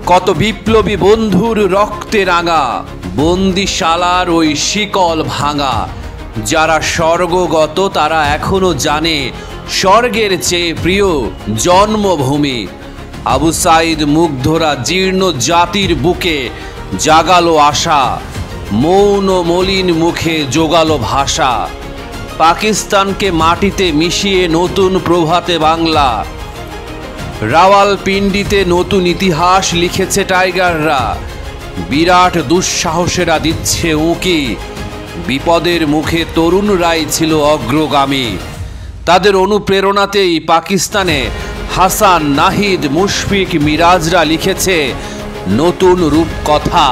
কত বিপ্লবী বন্ধুর রক্তে রাঙা বন্দিশালার ওই শিকল ভাঙা। যারা স্বর্গগত তারা এখনো জানে স্বর্গের চেয়ে প্রিয় জন্মভূমি। আবু সাইদ মুগ্ধরা জীর্ণ জাতির বুকে জাগালো আশা, মৌন মলিন মুখে জোগালো ভাষা। পাকিস্তানকে মাটিতে মিশিয়ে নতুন প্রভাতে বাংলা, রাওয়ালপিন্ডিতে নতুন ইতিহাস লিখেছে টাইগাররা। বিরাট দুঃসাহসেরা দিচ্ছে উঁকি, বিপদের মুখে তরুণরাই ছিল অগ্রগামী। তাদের অনুপ্রেরণাতেই পাকিস্তানে হাসান, নাহিদ, মুশফিক, মিরাজরা লিখেছে নতুন রূপকথা।